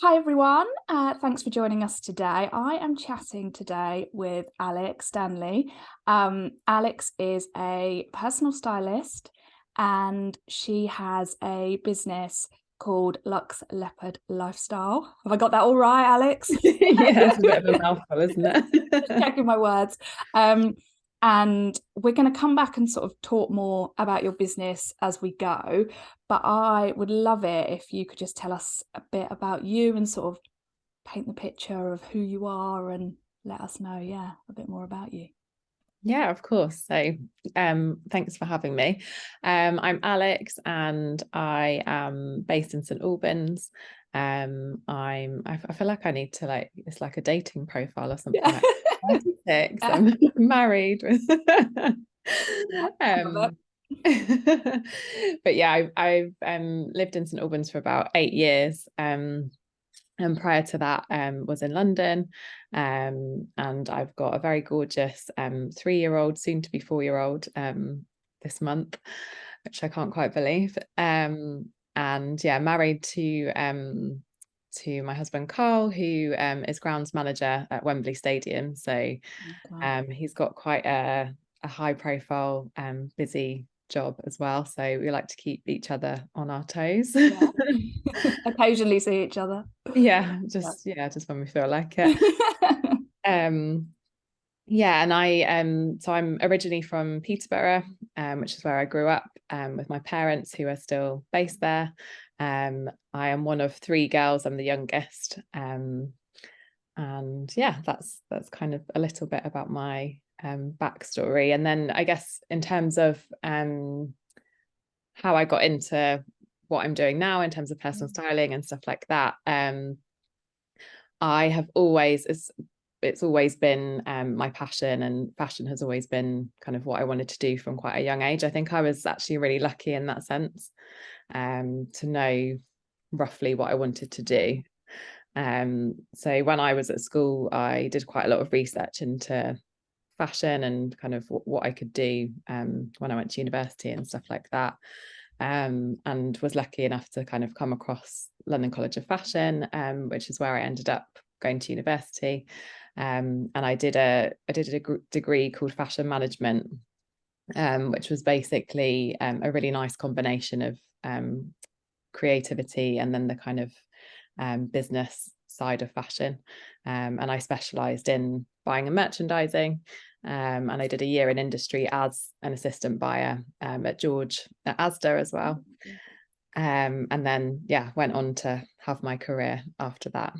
Hi everyone, thanks for joining us today. I am chatting today with Alex Standley. Alex is a personal stylist and she has a business called Luxe Leopard Lifestyle. Have I got that all right, Alex? Yeah, it's a bit of a mouthful, isn't Just it? checking my words. And we're going to come back and sort of talk more about your business as we go. But I would love it if you could just tell us a bit about you and sort of paint the picture of who you are and let us know, a bit more about you. Yeah, of course. So, thanks for having me. I'm Alex, and I am based in St Albans. I feel like I need to it's like a dating profile or something. Yeah. Like 36. Yeah, I'm married. I love um, but yeah, I've lived in St Albans for about 8 years. And prior to that, was in London, and I've got a very gorgeous 3-year-old, soon to be 4-year-old, this month, which I can't quite believe. And yeah, married to my husband Carl, who is grounds manager at Wembley Stadium. So it. he's got quite a high profile, busy job as well. So we like to keep each other on our toes. Yeah. Occasionally see each other. Yeah. Yeah, just when we feel like it. Um, yeah, and so I'm originally from Peterborough, which is where I grew up, with my parents who are still based there. I am one of 3 girls. I'm the youngest. And yeah, that's kind of a little bit about my backstory. And then I guess in terms of how I got into what I'm doing now in terms of personal styling and stuff like that. I have always it's always been my passion, and fashion has always been kind of what I wanted to do from quite a young age. I think I was actually really lucky in that sense, to know roughly what I wanted to do. So when I was at school, I did quite a lot of research into fashion and kind of what I could do when I went to university and stuff like that. And was lucky enough to kind of come across London College of Fashion, which is where I ended up going to university. And I did a degree called fashion management, which was basically a really nice combination of creativity and then the kind of business side of fashion. And I specialised in buying and merchandising. And I did a year in industry as an assistant buyer at Asda as well. And then, yeah, went on to have my career after that.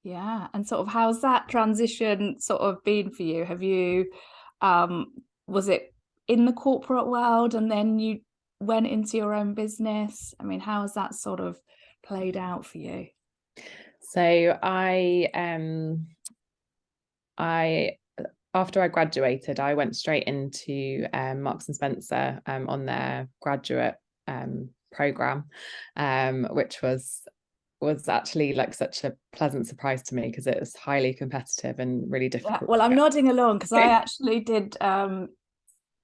Yeah. And sort of how's that transition sort of been for you? Have you, was it in the corporate world and then you went into your own business? I mean, how has that sort of played out for you? So I after I graduated, I went straight into Marks and Spencer on their graduate program, which was actually like such a pleasant surprise to me because it was highly competitive and really Yeah. difficult Well, to I'm nodding along because I get. actually did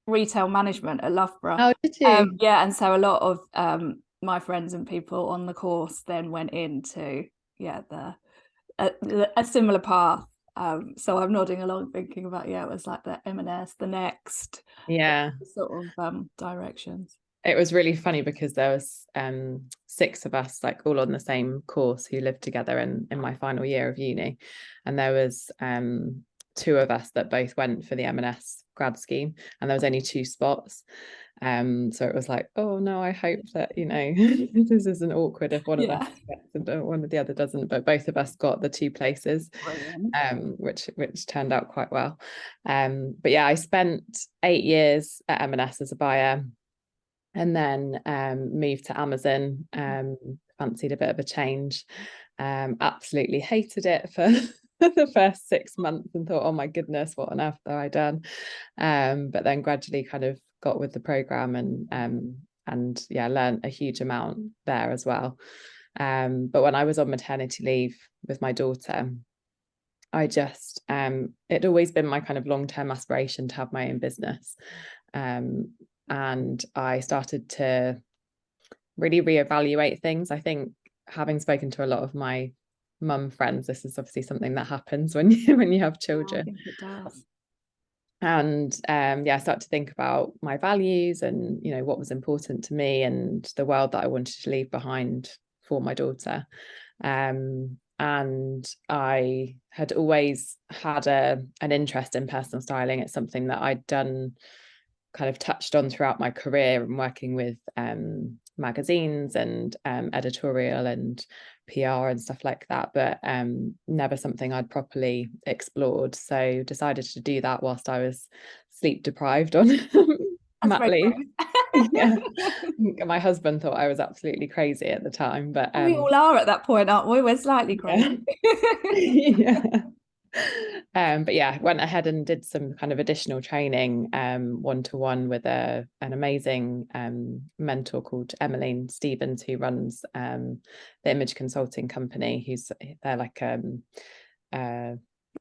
retail management at Loughborough. Oh, did you? Yeah, and so a lot of my friends and people on the course then went into the a similar path. So I'm nodding along, thinking about it was like the M&S, the next Yeah. sort of directions. It was really funny because there was 6 of us, like all on the same course, who lived together in my final year of uni, and there was 2 of us that both went for the M&S grad scheme, and there was only 2 spots. So it was like, oh no, I hope that this isn't awkward if one of us Yeah, gets and one of the other doesn't. But both of us got the 2 places, brilliant. which turned out quite well. But yeah, I spent 8 years at M&S as a buyer, and then moved to Amazon. Fancied a bit of a change. Absolutely hated it for the first 6 months and thought, oh my goodness, what on earth have I done? But then gradually kind of got with the program, and yeah, learned a huge amount there as well. But when I was on maternity leave with my daughter, I just it'd always been my kind of long-term aspiration to have my own business. And I started to really reevaluate things. I think having spoken to a lot of my mum friends, this is obviously something that happens when you have children. I think it does. And I started to think about my values and, what was important to me and the world that I wanted to leave behind for my daughter. And I had always had an interest in personal styling. It's something that I'd done, kind of touched on throughout my career, and working with magazines and editorial and PR and stuff like that, but never something I'd properly explored. So decided to do that whilst I was sleep deprived on mat leave. Yeah, my husband thought I was absolutely crazy at the time, but we all are at that point, aren't we? We're slightly crazy. Yeah. But yeah, went ahead and did some kind of additional training, one-to-one with an amazing mentor called Emmeline Stevens, who runs the image consulting company. They're like I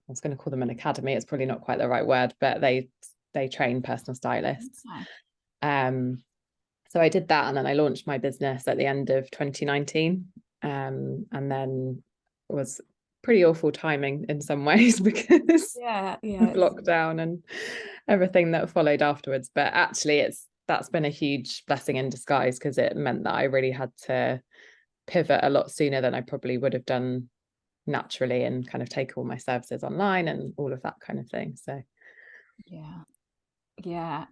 was going to call them an academy. It's probably not quite the right word, but they train personal stylists. Okay. So I did that, and then I launched my business at the end of 2019, and then was pretty awful timing in some ways because of lockdown and everything that followed afterwards. But actually that's been a huge blessing in disguise, because it meant that I really had to pivot a lot sooner than I probably would have done naturally, and kind of take all my services online and all of that kind of thing. So yeah.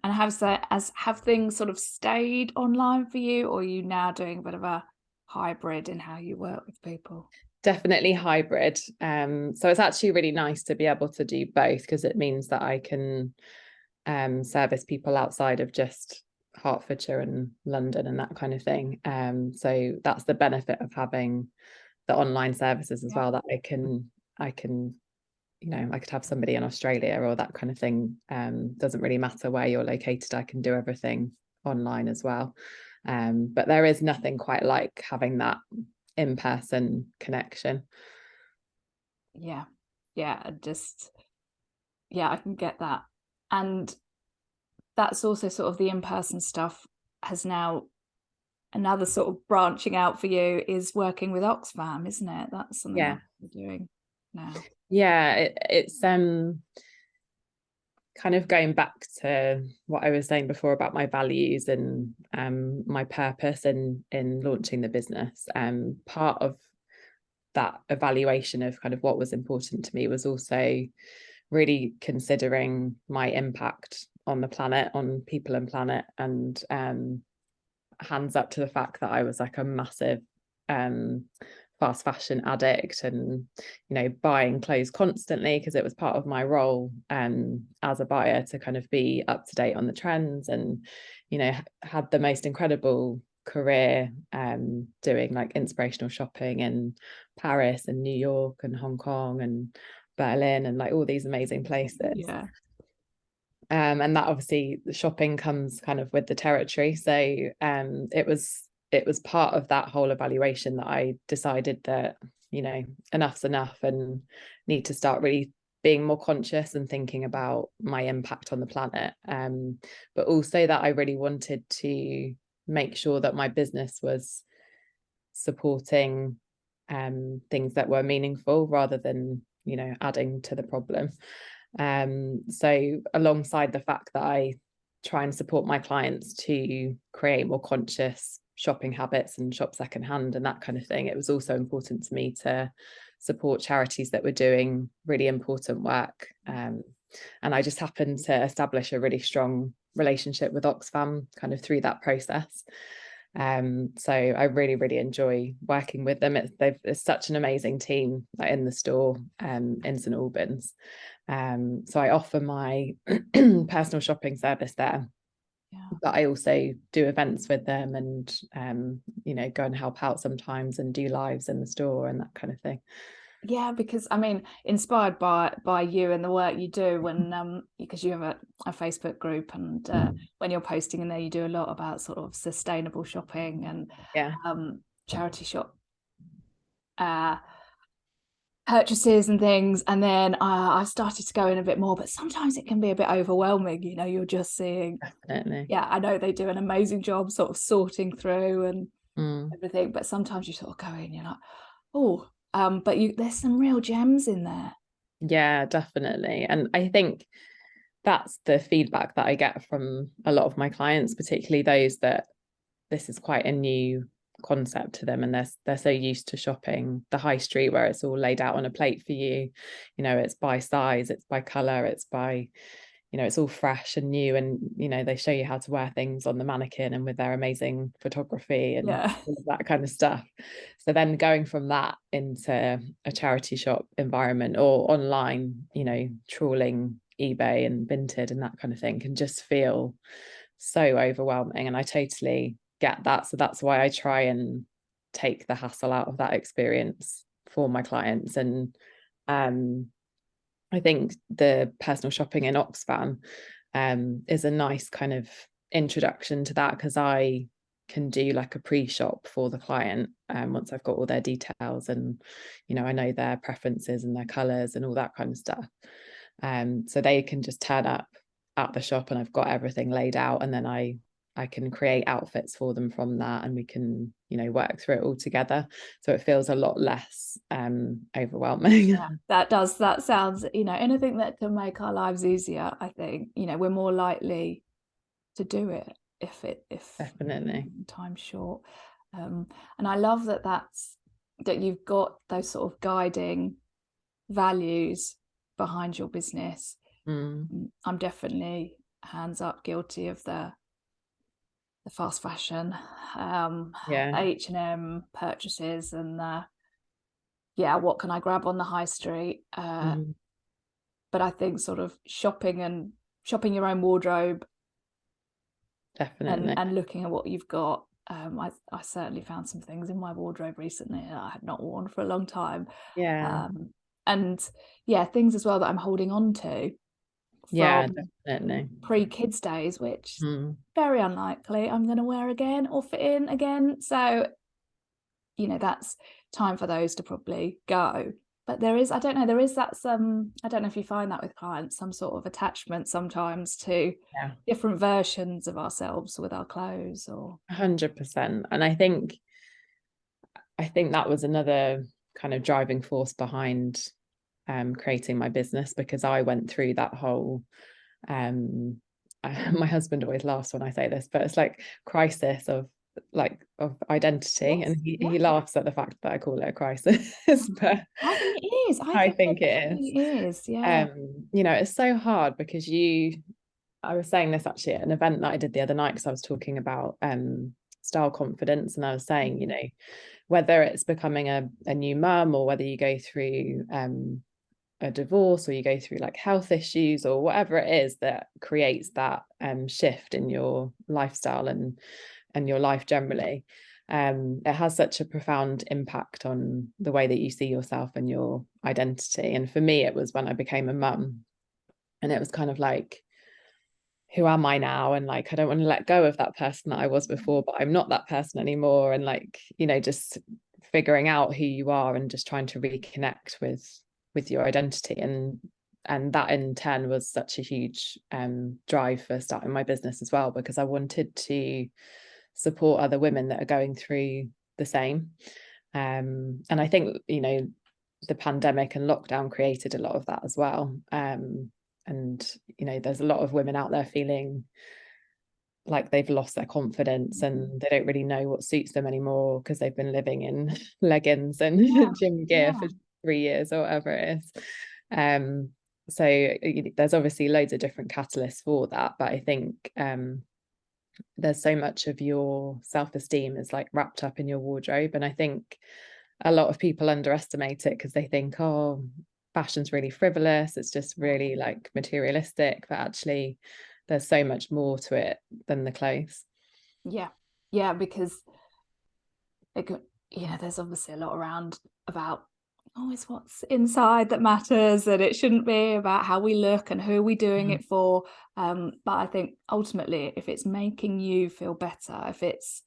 And have things sort of stayed online for you, or are you now doing a bit of a hybrid in how you work with people? Definitely hybrid. So it's actually really nice to be able to do both, because it means that I can service people outside of just Hertfordshire and London and that kind of thing. So that's the benefit of having the online services as well, that I can I could have somebody in Australia or that kind of thing. Doesn't really matter where you're located, I can do everything online as well. But there is nothing quite like having that in-person connection. I can get that. And that's also sort of the in-person stuff has now, another sort of branching out for you is working with Oxfam, isn't it? That's something that you're doing now. It's kind of going back to what I was saying before about my values and my purpose in launching the business. Part of that evaluation of kind of what was important to me was also really considering my impact on the planet, on people and planet, and hands up to the fact that I was like a massive fast fashion addict, and buying clothes constantly, because it was part of my role as a buyer to kind of be up to date on the trends, and had the most incredible career doing like inspirational shopping in Paris and New York and Hong Kong and Berlin and like all these amazing places. And that obviously the shopping comes kind of with the territory. So it was part of that whole evaluation that I decided that, enough's enough, and need to start really being more conscious and thinking about my impact on the planet. But also that I really wanted to make sure that my business was supporting things that were meaningful rather than, adding to the problem. So alongside the fact that I try and support my clients to create more conscious shopping habits and shop secondhand and that kind of thing, it was also important to me to support charities that were doing really important work. And I just happened to establish a really strong relationship with Oxfam kind of through that process. So I really, really enjoy working with them. It's such an amazing team, like in the store in St Albans. So I offer my personal shopping service there. But I also do events with them, and go and help out sometimes and do lives in the store and that kind of thing. Because I mean, inspired by you and the work you do, when because you have a Facebook group, and when you're posting in there, you do a lot about sort of sustainable shopping and charity shop purchases and things. And then I started to go in a bit more, but sometimes it can be a bit overwhelming. You're just seeing. Definitely. I know they do an amazing job sort of sorting through, and everything. But sometimes you sort of go in, you're like, oh, but there's some real gems in there. Yeah, definitely. And I think that's the feedback that I get from a lot of my clients, particularly those that this is quite a new concept to them, and they're so used to shopping the high street where it's all laid out on a plate for you. You know, it's by size, it's by color, it's by, you know, it's all fresh and new, and you know, they show you how to wear things on the mannequin and with their amazing photography and all of that kind of stuff. So then going from that into a charity shop environment or online, you know, trawling eBay and Vinted and that kind of thing can just feel so overwhelming, and I totally get that. So that's why I try and take the hassle out of that experience for my clients. And I think the personal shopping in Oxfam is a nice kind of introduction to that, because I can do like a pre-shop for the client once I've got all their details, and you know, I know their preferences and their colors and all that kind of stuff. So they can just turn up at the shop and I've got everything laid out, and then I can create outfits for them from that, and we can, you know, work through it all together. So it feels a lot less overwhelming. Yeah, that sounds, you know, anything that can make our lives easier, I think, you know, we're more likely to do it if Definitely. time's short. And I love that you've got those sort of guiding values behind your business. I'm definitely, hands up, guilty of the fast fashion, H&M purchases, and what can I grab on the high street? But I think sort of shopping your own wardrobe, Definitely. and looking at what you've got. I certainly found some things in my wardrobe recently that I had not worn for a long time. And things as well that I'm holding on to from definitely. pre-kids days, which very unlikely I'm going to wear again or fit in again. So, you know, that's time for those to probably go. But there is, I don't know, there is that I don't know if you find that with clients, some sort of attachment sometimes to different versions of ourselves with our clothes, or 100%. And I think that was another kind of driving force behind creating my business, because I went through that whole my husband always laughs when I say this, but it's like crisis of identity. And he laughs at the fact that I call it a crisis. But I think it is. I think it is. Yeah. You know, it's so hard because I was saying this actually at an event that I did the other night, because I was talking about style confidence, and I was saying, you know, whether it's becoming a new mum, or whether you go through a divorce, or you go through like health issues, or whatever it is that creates that shift in your lifestyle and your life generally, it has such a profound impact on the way that you see yourself and your identity. And for me, it was when I became a mum, and it was kind of like, who am I now? And like, I don't want to let go of that person that I was before, but I'm not that person anymore. And like, you know, just figuring out who you are and just trying to reconnect with your identity. And that in turn was such a huge drive for starting my business as well, because I wanted to support other women that are going through the same. And I think, you know, the pandemic and lockdown created a lot of that as well. And, you know, there's a lot of women out there feeling like they've lost their confidence and they don't really know what suits them anymore, because they've been living in leggings and gym gear for 3 years or whatever it is. So there's obviously loads of different catalysts for that, but I think there's so much of your self-esteem is like wrapped up in your wardrobe. And I think a lot of people underestimate it, because they think, oh, fashion's really frivolous, it's just really like materialistic, but actually there's so much more to it than the clothes. Because there's obviously a lot around about it's what's inside that matters, and it shouldn't be about how we look and who are we doing it for. But I think ultimately, if it's making you feel better, if it's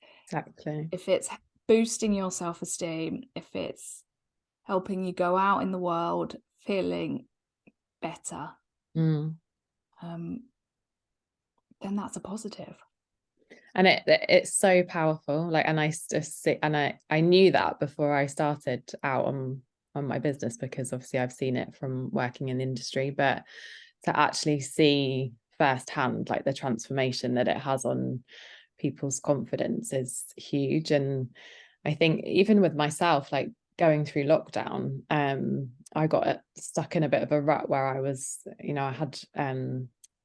boosting your self-esteem, if it's helping you go out in the world feeling better, then that's a positive. And it's so powerful. Like, and I just see, and I knew that before I started out on my business, because obviously I've seen it from working in the industry, but to actually see firsthand like the transformation that it has on people's confidence is huge. And I think even with myself, like going through lockdown, I got stuck in a bit of a rut where I was, I had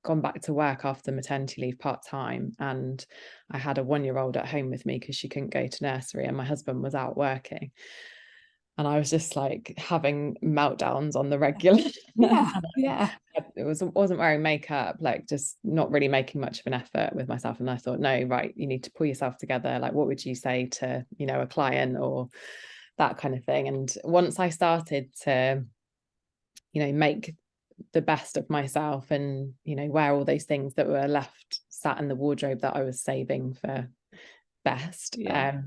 gone back to work after maternity leave part-time, and I had a 1-year-old at home with me because she couldn't go to nursery, and my husband was out working, and I was just like having meltdowns on the regular. Yeah, yeah, Wasn't wearing makeup, like just not really making much of an effort with myself. And I thought, no, right, you need to pull yourself together. Like, what would you say to, a client or that kind of thing? And once I started to, make the best of myself and, wear all those things that were left sat in the wardrobe that I was saving for best, yeah,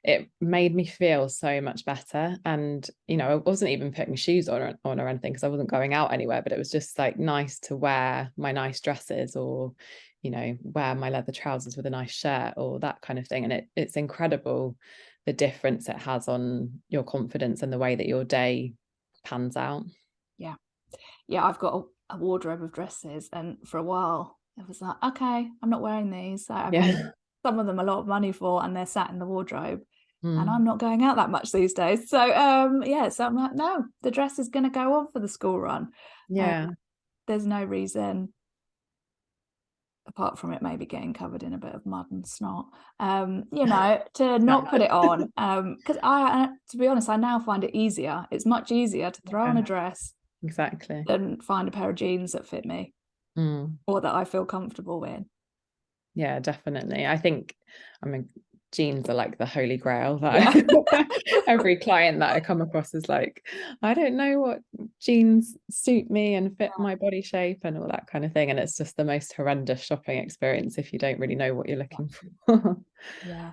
it made me feel so much better. And I wasn't even putting shoes on or anything, because I wasn't going out anywhere, but it was just like nice to wear my nice dresses, or wear my leather trousers with a nice shirt, or that kind of thing. And it's incredible the difference it has on your confidence and the way that your day pans out. yeah, yeah. I've got a wardrobe of dresses, and for a while it was like, okay, I'm not wearing these. I paid Yeah. some of them a lot of money for, and they're sat in the wardrobe. And I'm Mm. not going out that much these days. So yeah, so I'm like, no, the dress is going to go on for the school run. Yeah. There's no reason, apart from it maybe getting covered in a bit of mud and snot, to not put it on. Because to be honest, I now find it easier. It's much easier to throw on a Yeah, dress exactly. than find a pair of jeans that fit me Mm. or that I feel comfortable in. Yeah, definitely. I mean, jeans are like the holy grail Yeah. that every client that I come across is like, I don't know what jeans suit me and fit my body shape and all that kind of thing. And it's just the most horrendous shopping experience if you don't really know what you're looking for. Yeah.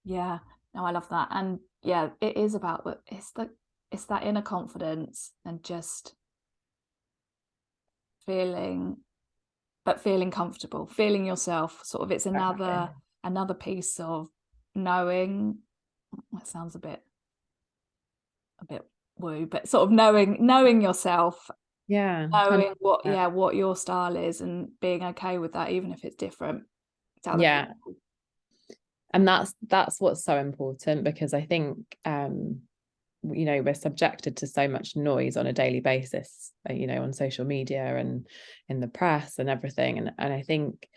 Yeah. No, I love that. And yeah, it is about it's that inner confidence and just feeling feeling comfortable, feeling yourself. Sort of it's Exactly. another piece of knowing. That sounds a bit woo, but sort of knowing yourself, Yeah, knowing 100%. what your style is, and being okay with that, even if it's different to other Yeah. people. And that's what's so important, because I think we're subjected to so much noise on a daily basis, on social media and in the press and everything, and I think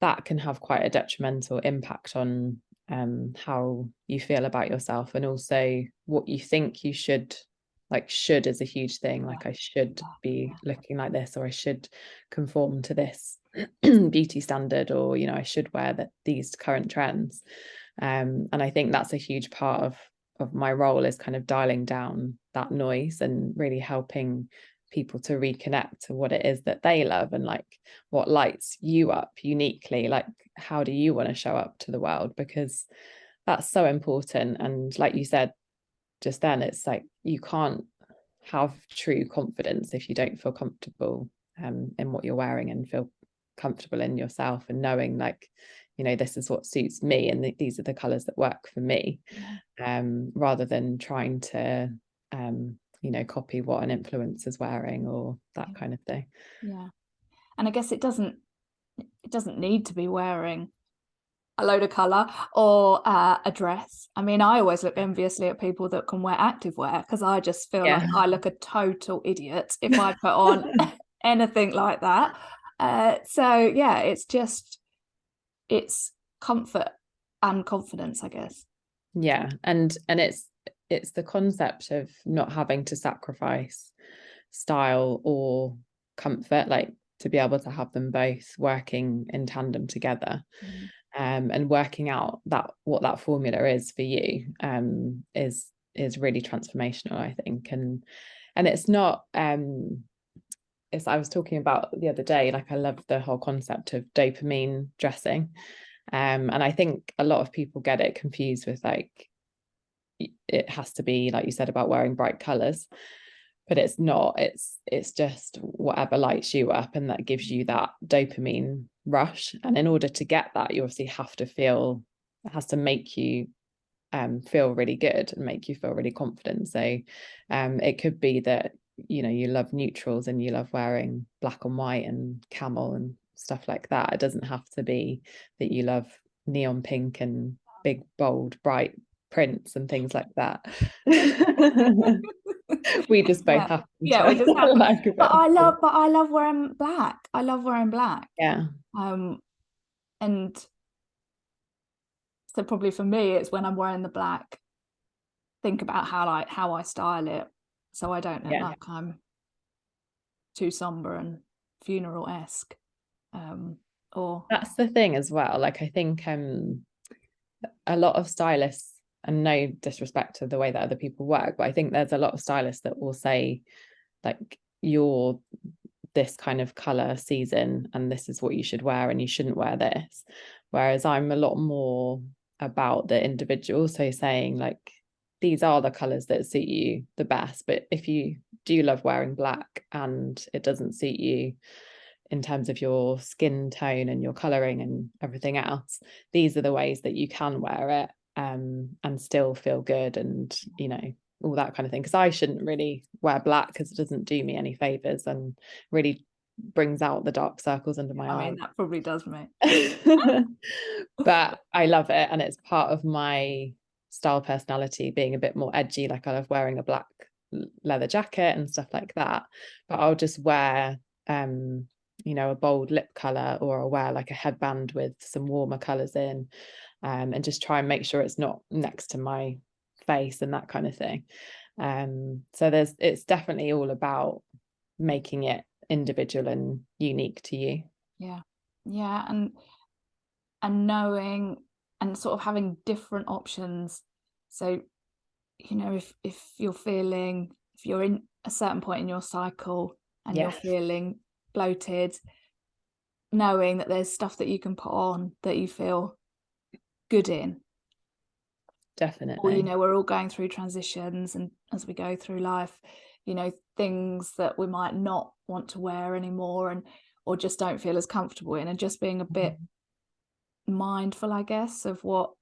that can have quite a detrimental impact on how you feel about yourself, and also what you think you should, like should is a huge thing, like I should be looking like this, or I should conform to this beauty standard, or I should wear these current trends. And I think that's a huge part of my role, is kind of dialing down that noise and really helping people to reconnect to what it is that they love, and like what lights you up uniquely, like how do you want to show up to the world, because that's so important. And like you said just then, it's like you can't have true confidence if you don't feel comfortable in what you're wearing, and feel comfortable in yourself, and knowing like this is what suits me, and these are the colors that work for me, rather than trying to copy what an influencer's wearing or that kind of thing. Yeah. And I guess it doesn't need to be wearing a load of color or a dress. I mean, I always look enviously at people that can wear active wear, because I just feel like Yeah. I look a total idiot if I put on anything like that. So yeah, it's comfort and confidence, I guess. Yeah, and it's the concept of not having to sacrifice style or comfort, like to be able to have them both working in tandem together. And working out that what that formula is for you is really transformational, I think. And it's not it's I was talking about the other day, like I love the whole concept of dopamine dressing. And I think a lot of people get it confused with like, it has to be like you said about wearing bright colors, but it's not. It's just whatever lights you up, and that gives you that dopamine rush. And in order to get that, you obviously have to feel, it has to make you feel really good and make you feel really confident. So it could be that, you know, you love neutrals and you love wearing black and white and camel and stuff like that. It doesn't have to be that you love neon pink and big, bold, bright prints and things like that. We just both Yeah, happen yeah, to we just have. like a bit But of I love wearing black. I love wearing black. yeah. And so probably for me, it's when I'm wearing the black, think about how I style it, so I don't look like I'm too somber and funeral-esque. Or That's the thing as well. Like, I think a lot of stylists, and no disrespect to the way that other people work, but I think there's a lot of stylists that will say, like, you're this kind of color season and this is what you should wear and you shouldn't wear this. Whereas I'm a lot more about the individual. So saying, like, these are the colors that suit you the best. But if you do love wearing black and it doesn't suit you in terms of your skin tone and your coloring and everything else, these are the ways that you can wear it and still feel good, and, you know, all that kind of thing. Because I shouldn't really wear black because it doesn't do me any favors and really brings out the dark circles under my I eyes. mean, that probably does me. But I love it, and it's part of my style personality, being a bit more edgy. Like, I love wearing a black leather jacket and stuff like that, but I'll just wear you know, a bold lip color, or I'll wear like a headband with some warmer colors in, and just try and make sure it's not next to my face and that kind of thing. So it's definitely all about making it individual and unique to you. Yeah, and knowing and sort of having different options. So, you know, if you're feeling, if you're in a certain point in your cycle and you're feeling bloated, knowing that there's stuff that you can put on that you feel good in. Definitely. Or, you know, we're all going through transitions, and as we go through life, you know, things that we might not want to wear anymore, and or just don't feel as comfortable in, and just being a bit mindful, I guess, of what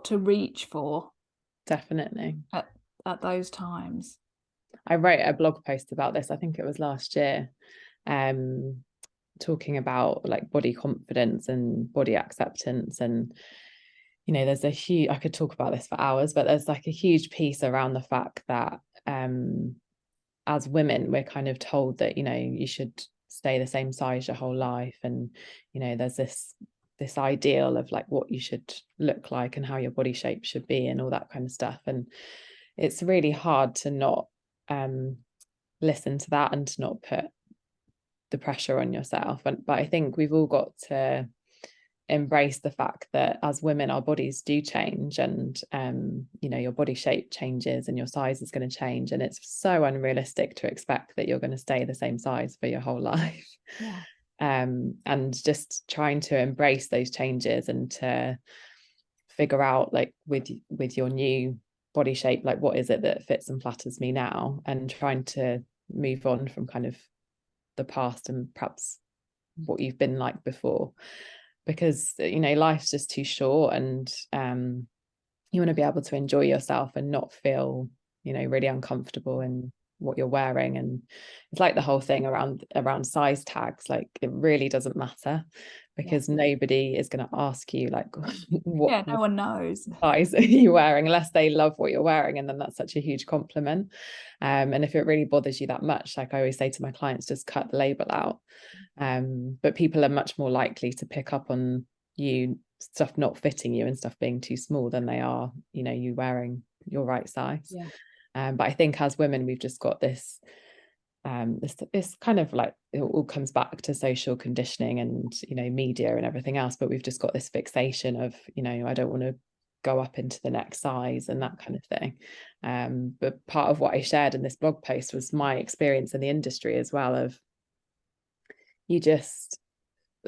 to reach for. Definitely. At those times. I wrote a blog post about this, I think it was last year, talking about like body confidence and body acceptance. And, you know, there's a huge, I could talk about this for hours, but there's like a huge piece around the fact that as women, we're kind of told that, you know, you should stay the same size your whole life. And, you know, there's this ideal of like what you should look like and how your body shape should be and all that kind of stuff. And it's really hard to not listen to that and to not put the pressure on yourself. But I think we've all got to embrace the fact that as women, our bodies do change, and you know, your body shape changes and your size is going to change, and it's so unrealistic to expect that you're going to stay the same size for your whole life. And just trying to embrace those changes and to figure out, like, with your new body shape, like, what is it that fits and flatters me now, and trying to move on from kind of the past and perhaps what you've been like before, because, you know, life's just too short, and you want to be able to enjoy yourself and not feel, you know, really uncomfortable in what you're wearing. And it's like the whole thing around size tags, like, it really doesn't matter, because nobody is going to ask you, like, what no one knows size are you wearing, unless they love what you're wearing, and then that's such a huge compliment. And if it really bothers you that much, like I always say to my clients, just cut the label out. But people are much more likely to pick up on you stuff not fitting you and stuff being too small than they are, you know, you wearing your right size. But I think as women, we've just got this this kind of, like, it all comes back to social conditioning and, you know, media and everything else, but we've just got this fixation of, you know, I don't want to go up into the next size and that kind of thing. But part of what I shared in this blog post was my experience in the industry as well, of there's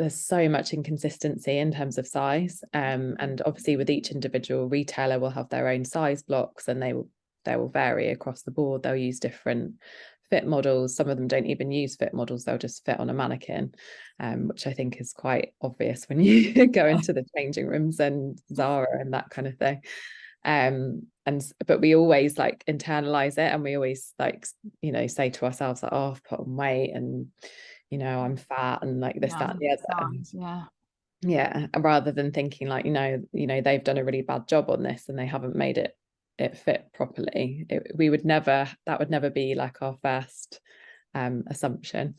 so much inconsistency in terms of size, and obviously with each individual retailer will have their own size blocks, and they will they will vary across the board. They'll use different fit models. Some of them don't even use fit models, they'll just fit on a mannequin, which I think is quite obvious when you go into the changing rooms and Zara and that kind of thing. But we always like internalize it, and we always like, you know, say to ourselves like, oh, I've put on weight, and you know, I'm fat, and like this, that, and the other. Yeah, rather than thinking like, you know, they've done a really bad job on this and they haven't made it fit properly. That would never be like our first assumption.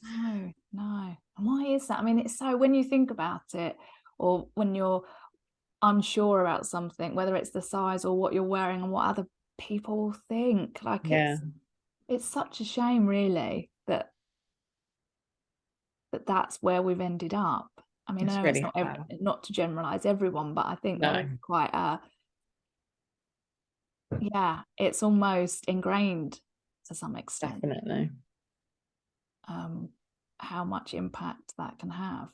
No. And why is that? I mean, it's so, when you think about it, or when you're unsure about something, whether it's the size or what you're wearing and what other people think, like, it's such a shame really that's where we've ended up. I mean, I know really it's not to generalize everyone, but I think there is quite it's almost ingrained to some extent. Definitely. How much impact that can have.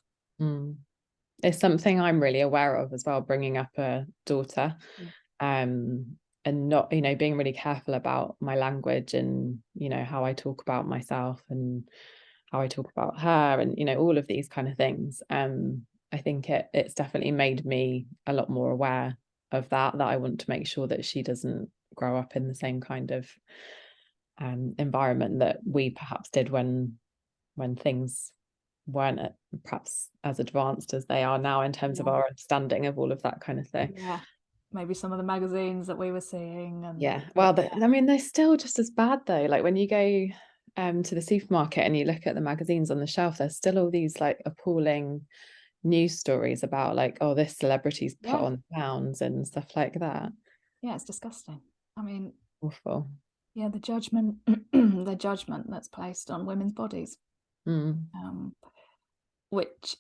It's something I'm really aware of as well, bringing up a daughter, and not, you know, being really careful about my language and, you know, how I talk about myself and how I talk about her, and, you know, all of these kind of things. I think it's definitely made me a lot more aware of that I want to make sure that she doesn't grow up in the same kind of environment that we perhaps did when things weren't perhaps as advanced as they are now in terms of our understanding of all of that kind of thing. Maybe some of the magazines that we were seeing, and I mean, they're still just as bad though. Like when you go to the supermarket and you look at the magazines on the shelf, there's still all these like appalling news stories about like, oh, this celebrity's put on pounds and stuff like that. It's disgusting. I mean, awful. The judgment the judgment that's placed on women's bodies, which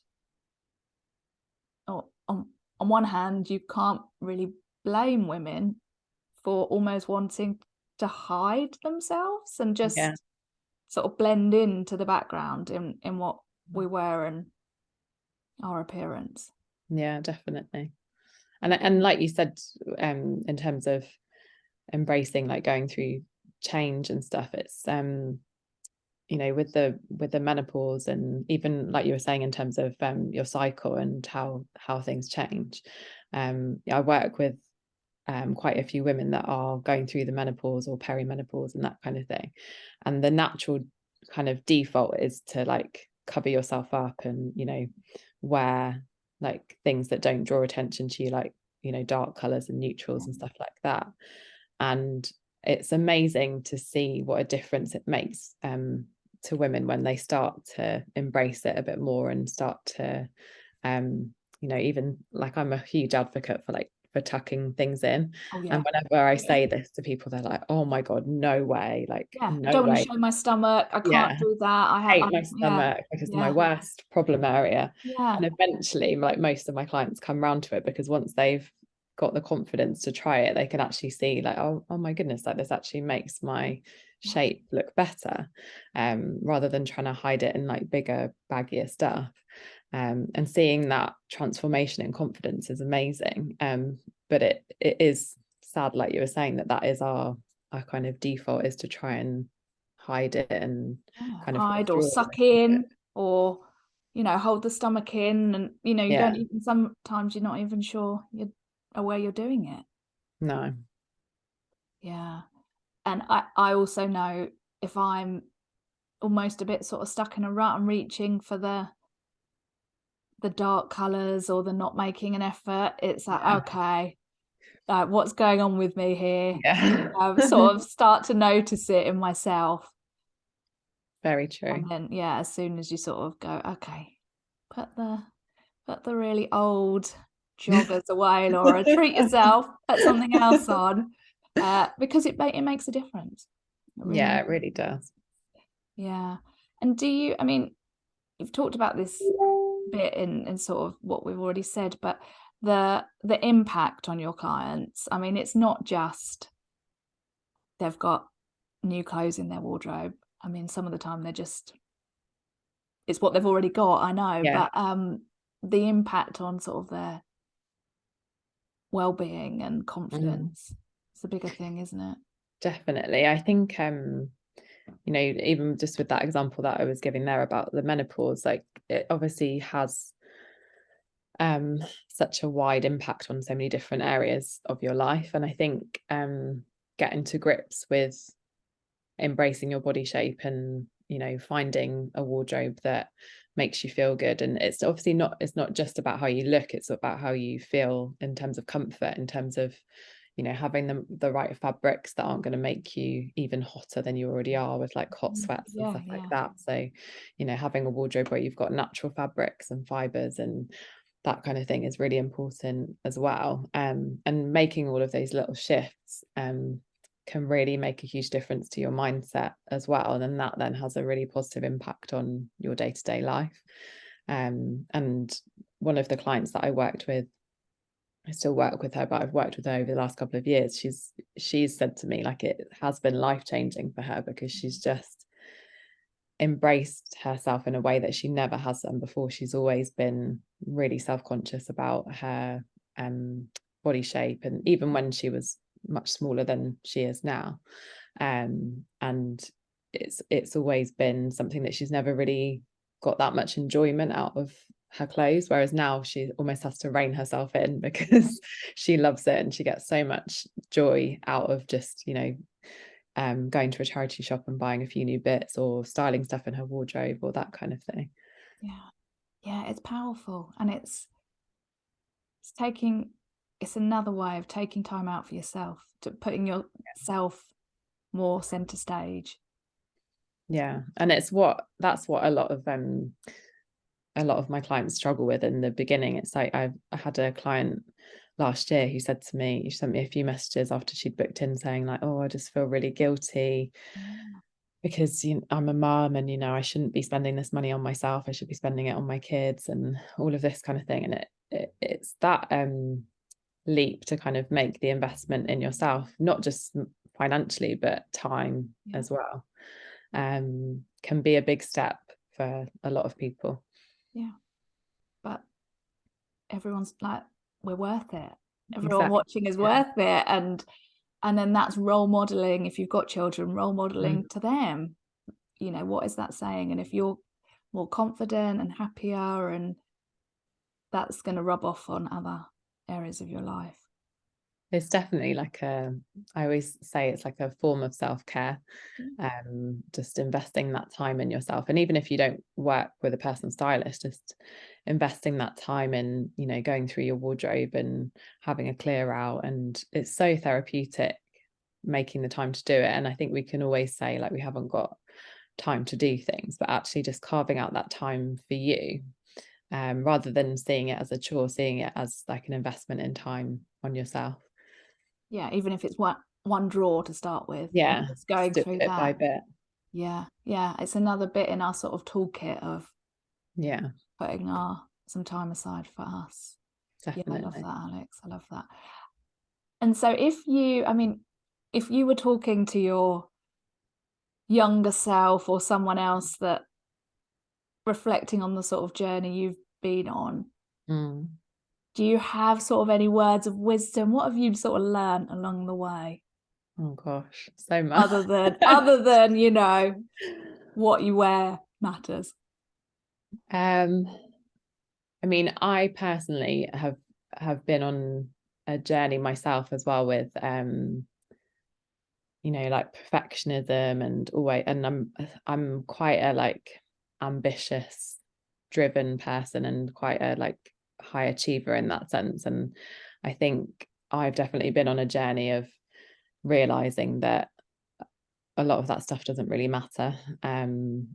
on one hand you can't really blame women for almost wanting to hide themselves and just sort of blend into the background in what we wear and our appearance. Yeah, definitely. And like you said, in terms of embracing like going through change and stuff, it's you know, with the menopause, and even like you were saying in terms of your cycle and how things change. I work with quite a few women that are going through the menopause or perimenopause and that kind of thing, and the natural kind of default is to like cover yourself up and, you know, wear like things that don't draw attention to you, like, you know, dark colors and neutrals and stuff like that. And it's amazing to see what a difference it makes to women when they start to embrace it a bit more and start to you know, even like, I'm a huge advocate for like for tucking things in. And whenever I say this to people, they're like, oh my god, no way, like no I don't way. want to show my stomach, I can't do that. I hate my stomach because it's my worst problem area. And eventually like most of my clients come around to it, because once they've got the confidence to try it, they can actually see like, oh my goodness, like this actually makes my shape look better, rather than trying to hide it in like bigger, baggier stuff. And seeing that transformation in confidence is amazing. But it is sad, like you were saying, that is our kind of default, is to try and hide it and kind of hide or suck in, or, you know, hold the stomach in, and, you know, you don't even, sometimes you're not even sure you're aware you're doing it. No. And I also know if I'm almost a bit sort of stuck in a rut and reaching for the dark colors or the not making an effort, it's like, okay, what's going on with me here? Sort of start to notice it in myself. Very true. And then as soon as you sort of go, okay, put the really old joggers away, Laura, treat yourself, put something else on, because it makes a difference. It really does. And do you, I mean, you've talked about this bit in sort of what we've already said, but the impact on your clients, I mean, it's not just they've got new clothes in their wardrobe. I mean, some of the time it's what they've already got, I know, but the impact on sort of their well-being and confidence, it's a bigger thing, isn't it? Definitely. I think you know, even just with that example that I was giving there about the menopause, like it obviously has such a wide impact on so many different areas of your life. And I think getting to grips with embracing your body shape and, you know, finding a wardrobe that makes you feel good. And it's obviously not, it's not just about how you look, it's about how you feel in terms of comfort, in terms of, you know, having the right fabrics that aren't going to make you even hotter than you already are with like hot sweats and Yeah, stuff like yeah, that. So, you know, having a wardrobe where you've got natural fabrics and fibers and that kind of thing is really important as well. And making all of those little shifts can really make a huge difference to your mindset as well. And then that then has a really positive impact on your day-to-day life. And one of the clients that I worked with, I still work with her, but I've worked with her over the last couple of years. She's said to me like it has been life-changing for her because she's just embraced herself in a way that she never has done before. She's always been really self-conscious about her body shape, and even when she was much smaller than she is now. And it's always been something that she's never really got that much enjoyment out of her clothes, whereas now she almost has to rein herself in because she loves it and she gets so much joy out of just, you know, going to a charity shop and buying a few new bits or styling stuff in her wardrobe or that kind of thing. yeah, yeah. It's powerful, and it's taking, it's another way of taking time out for yourself, to putting yourself more center stage. Yeah, and that's what a lot of my clients struggle with in the beginning. It's like I had a client last year who said to me, she sent me a few messages after she'd booked in saying like, oh, I just feel really guilty Yeah, because, you know, I'm a mum and, you know, I shouldn't be spending this money on myself. I should be spending it on my kids and all of this kind of thing. And it's that leap to kind of make the investment in yourself, not just financially, but time yeah, as well, can be a big step for a lot of people. yeah. But everyone's like, we're worth it. Everyone Exactly. watching is Yeah. worth it, and then that's role modeling. If you've got children, role Mm, modeling to them. You know, what is that saying? And if you're more confident and happier, and that's going to rub off on other areas of your life. it's definitely like I always say it's like a form of self-care, Yeah, just investing that time in yourself. And even if you don't work with a personal stylist, just investing that time in, you know, going through your wardrobe and having a clear out. And it's so therapeutic making the time to do it. And I think we can always say like we haven't got time to do things, but actually just carving out that time for you, rather than seeing it as a chore, seeing it as like an investment in time on yourself. yeah, even if it's one drawer to start with, and Yeah, just going just do through it bit by that. bit. Yeah, yeah, it's another bit in our sort of toolkit of Yeah, putting our some time aside for us. Yeah, I love definitely. that, Alex. I love that. And so if you, I mean, if you were talking to your younger self or someone else that reflecting on the sort of journey you've been on, Mm. do you have sort of any words of wisdom? What have you sort of learned along the way? Oh gosh, so much. Other than, you know, what you wear matters. Um, I mean, I personally have been on a journey myself as well with you know, like perfectionism and always, and I'm quite a like ambitious, driven person and quite a like high achiever in that sense. And I think I've definitely been on a journey of realizing that a lot of that stuff doesn't really matter, and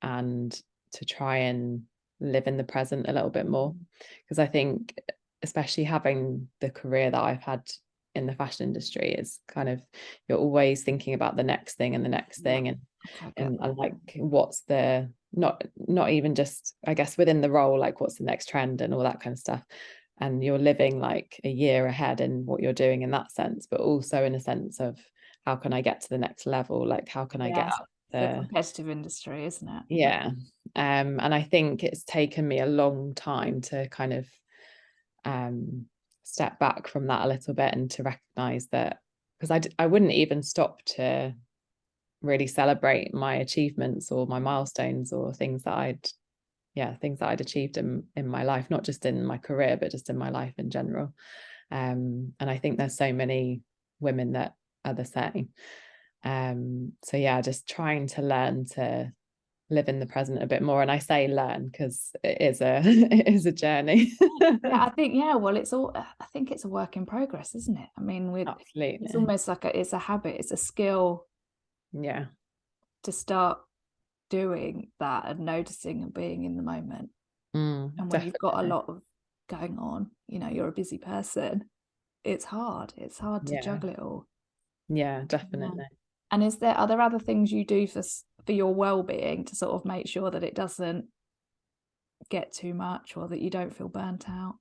to try and live in the present a little bit more, because I think especially having the career that I've had in the fashion industry is kind of, you're always thinking about the next thing and the next Yeah. thing, Okay, I get and that. like what's the, not even just I guess within the role, like what's the next trend and all that kind of stuff, and you're living like a year ahead in what you're doing in that sense, but also in a sense of how can I get to the next level, like how can I get Yes, up it's a the, competitive industry, isn't it? yeah. And I think it's taken me a long time to kind of step back from that a little bit and to recognize that because I wouldn't even stop to really celebrate my achievements or my milestones or things that I'd achieved in my life, not just in my career, but just in my life in general. And I think there's so many women that are the same. So yeah, just trying to learn to live in the present a bit more. And I say learn because it is a journey. Yeah, I think, yeah, well, I think it's a work in progress, isn't it? I mean, Absolutely. it's almost like it's a habit, it's a skill. Yeah. To start doing that and noticing and being in the moment. And when Definitely. you've got a lot of going on, you're a busy person, it's hard to juggle it all. Yeah, definitely. And are there other things you do for your well-being to sort of make sure that it doesn't get too much or that you don't feel burnt out?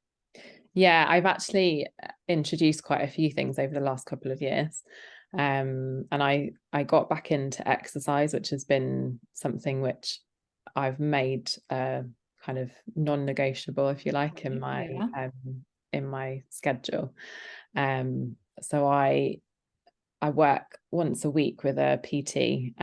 Yeah, I've actually introduced quite a few things over the last couple of years. And I got back into exercise, which has been something which I've made kind of non-negotiable, if you like, in my schedule. So I work once a week with a PT,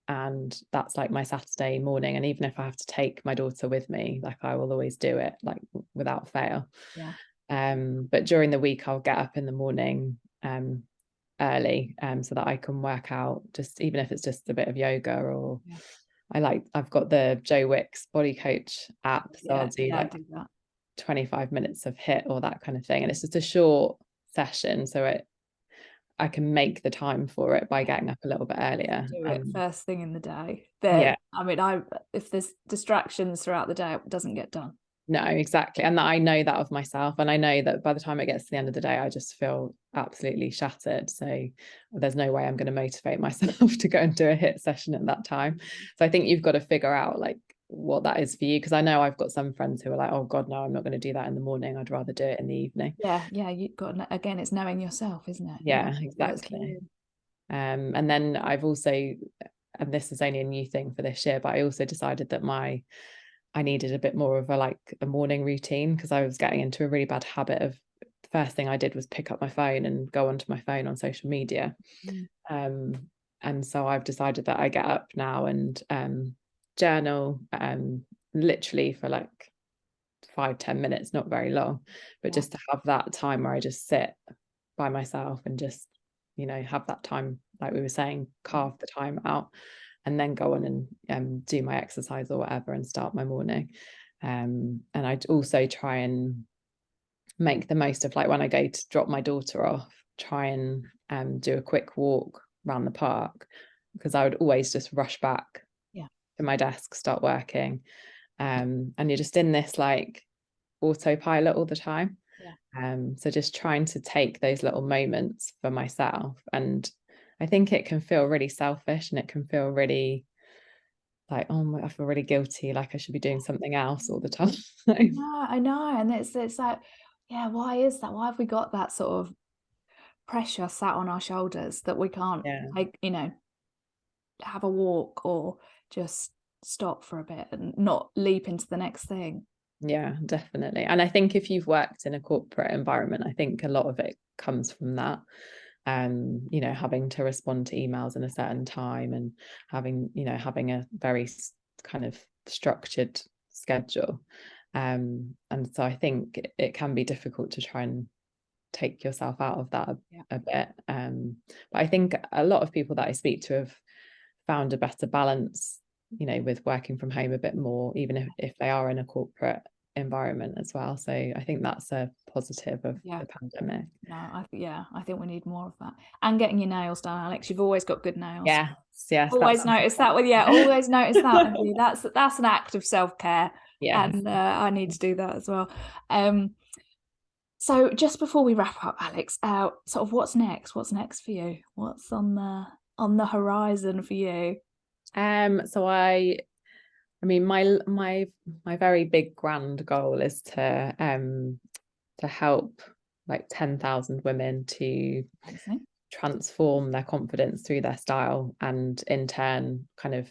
and that's like my Saturday morning. And even if I have to take my daughter with me, like I will always do it, like without fail. Yeah. But during the week, I'll get up in the morning early, so that I can work out, just even if it's just a bit of yoga, or I've got the Joe Wicks body coach app, so I'll do like do that. 25 minutes of HIIT or that kind of thing, and it's just a short session, so I can make the time for it by getting up a little bit earlier. Do it first thing in the day. Yeah. I mean, if there's distractions throughout the day, it doesn't get done. No, exactly. And I know that of myself. And I know that by the time it gets to the end of the day, I just feel absolutely shattered. So there's no way I'm going to motivate myself to go and do a HIIT session at that time. So I think you've got to figure out like what that is for you. Because I know I've got some friends who are like, oh God, no, I'm not going to do that in the morning. I'd rather do it in the evening. Yeah. You've got, again, it's knowing yourself, isn't it? Yeah, exactly. And then I've also, and this is only a new thing for this year, but I also decided that I needed a bit more of a morning routine, because I was getting into a really bad habit of, the first thing I did was pick up my phone and go onto my phone on social media. And so I've decided that I get up now and journal, literally for like 5-10 minutes, not very long, but just to have that time where I just sit by myself and just, have that time, like we were saying, carve the time out, and then go on and do my exercise or whatever and start my morning. And I'd also try and make the most of, like, when I go to drop my daughter off, try and do a quick walk around the park, because I would always just rush back to my desk, start working. And you're just in this like autopilot all the time. So just trying to take those little moments for myself. And I think it can feel really selfish, and it can feel really like, oh, I feel really guilty, like I should be doing something else all the time. I know. And it's like, yeah, why is that? Why have we got that sort of pressure sat on our shoulders that we can't take, have a walk or just stop for a bit and not leap into the next thing? Yeah, definitely. And I think if you've worked in a corporate environment, I think a lot of it comes from that. Having to respond to emails in a certain time, and having a very kind of structured schedule. And so I think it can be difficult to try and take yourself out of that a bit. But I think a lot of people that I speak to have found a better balance, with working from home a bit more, even if they are in a corporate environment as well. So I think that's a positive of the pandemic. No, I think we need more of that. And getting your nails done, Alex. You've always got good nails. Yes. Always notice that. Always notice that with you. That's an act of self-care. And I need to do that as well. So just before we wrap up, Alex, sort of what's next? What's next for you? What's on the horizon for you? So I mean, my very big grand goal is to help like 10,000 women to transform their confidence through their style, and in turn kind of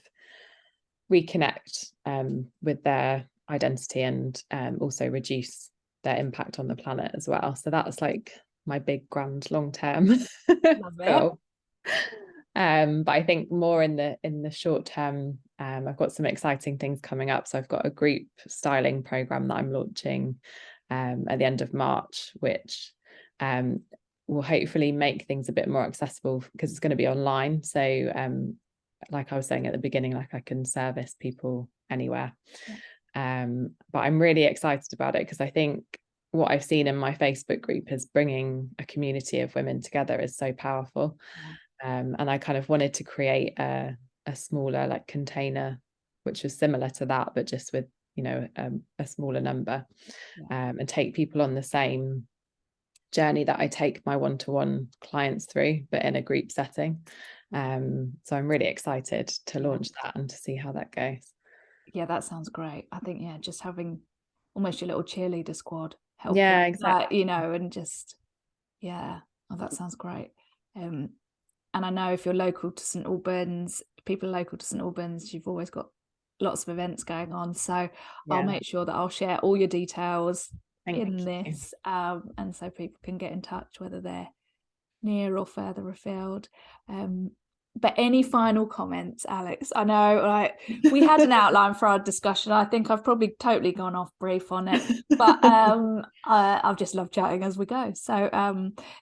reconnect with their identity, and also reduce their impact on the planet as well. So that's like my big grand long-term Love it. goal. But I think more in the short term, I've got some exciting things coming up. So I've got a group styling program that I'm launching at the end of March, which will hopefully make things a bit more accessible because it's going to be online. So like I was saying at the beginning, like I can service people anywhere. Yeah. But I'm really excited about it because I think what I've seen in my Facebook group is bringing a community of women together is so powerful. Yeah. And I kind of wanted to create a smaller like container, which was similar to that, but just with, you know, a smaller number, and take people on the same journey that I take my one-to-one clients through, but in a group setting. So I'm really excited to launch that and to see how that goes. Yeah, that sounds great. I think, yeah, just having almost your little cheerleader squad helping, Yeah, exactly. you know, and just, yeah, oh, that sounds great. And I know if you're local to St Albans, people local to St Albans, you've always got lots of events going on. So I'll make sure that I'll share all your details in this, and so people can get in touch whether they're near or further afield. But any final comments, Alex? I know, like, we had an outline for our discussion. I think I've probably totally gone off brief on it, but I've just loved chatting as we go. So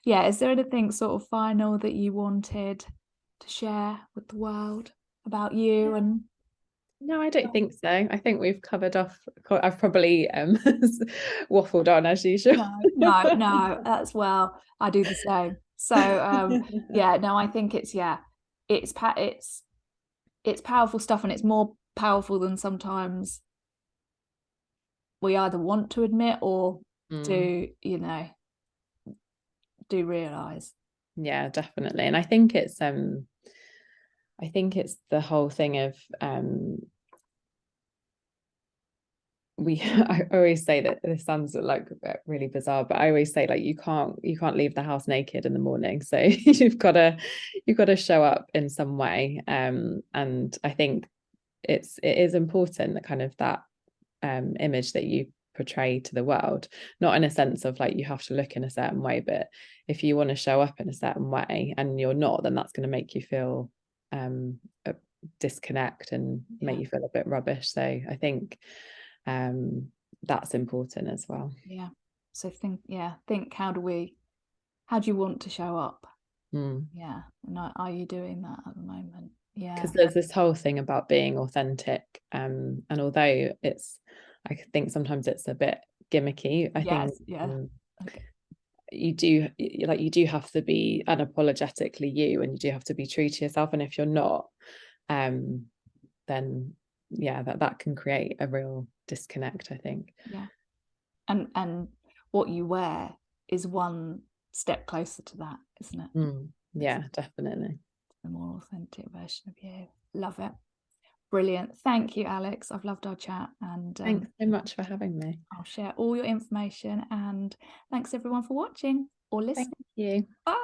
yeah, is there anything sort of final that you wanted to share with the world about you? And no, I don't think so. I think we've covered off. I've probably waffled on as usual. No, that's, well, I do the same. So yeah, no, I think it's powerful stuff, and it's more powerful than sometimes we either want to admit or do, you know, do realize. Yeah, definitely. And I think it's the whole thing of I always say that this sounds like really bizarre, but I always say, like, you can't leave the house naked in the morning, so you've got to show up in some way. And I think it is important that kind of that image that you portray to the world, not in a sense of like you have to look in a certain way, but if you want to show up in a certain way and you're not, then that's going to make you feel a disconnect and make you feel a bit rubbish. So I think that's important as well. Yeah. So think how do you want to show up? Yeah. And are you doing that at the moment? Yeah. Because there's this whole thing about being authentic, and although I think sometimes it's a bit gimmicky, I think you do have to be unapologetically you, and you do have to be true to yourself. And if you're not, then yeah, that can create a real disconnect, I think. Yeah. And what you wear is one step closer to that, isn't it? Yeah, definitely. The more authentic version of you. Love it. Brilliant. Thank you, Alex. I've loved our chat, and thanks so much for having me. I'll share all your information, and thanks everyone for watching or listening. Thank you. Bye.